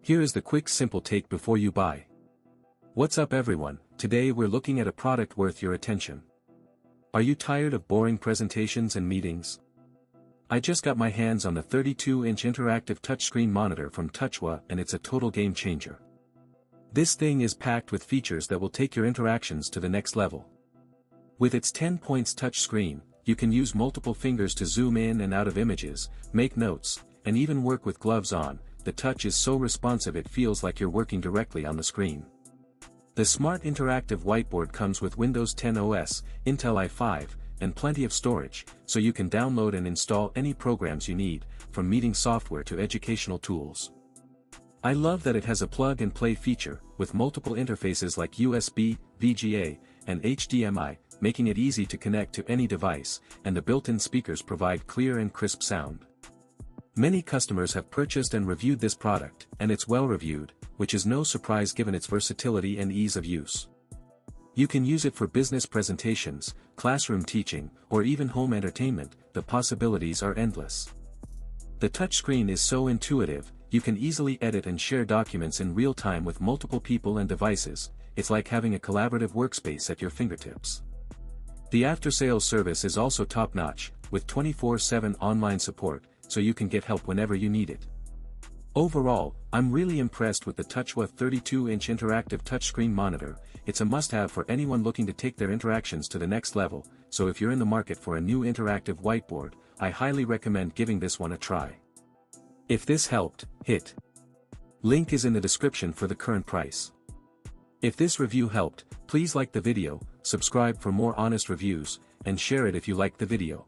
Here is the quick simple take before you buy. What's up everyone, today we're looking at a product worth your attention. Are you tired of boring presentations and meetings? I just got my hands on the 32-inch interactive touchscreen monitor from TouchWo and it's a total game changer. This thing is packed with features that will take your interactions to the next level. With its 10 points touchscreen, you can use multiple fingers to zoom in and out of images, make notes, and even work with gloves on. The touch is so responsive it feels like you're working directly on the screen. The smart interactive whiteboard comes with Windows 10 OS, Intel i5, and plenty of storage, so you can download and install any programs you need, from meeting software to educational tools. I love that it has a plug-and-play feature, with multiple interfaces like USB, VGA, and HDMI, making it easy to connect to any device, and the built-in speakers provide clear and crisp sound. Many customers have purchased and reviewed this product, and it's well reviewed, which is no surprise given its versatility and ease of use. You can use it for business presentations, classroom teaching, or even home entertainment. The possibilities are endless. The touchscreen is so intuitive, you can easily edit and share documents in real time with multiple people and devices. It's like having a collaborative workspace at your fingertips. The after-sales service is also top-notch, with 24/7 online support, so you can get help whenever you need it. Overall, I'm really impressed with the TouchWo 32-inch interactive touchscreen monitor. It's a must-have for anyone looking to take their interactions to the next level, so if you're in the market for a new interactive whiteboard, I highly recommend giving this one a try. If this helped, hit link is in the description for the current price. If this review helped, please like the video, subscribe for more honest reviews, and share it if you liked the video.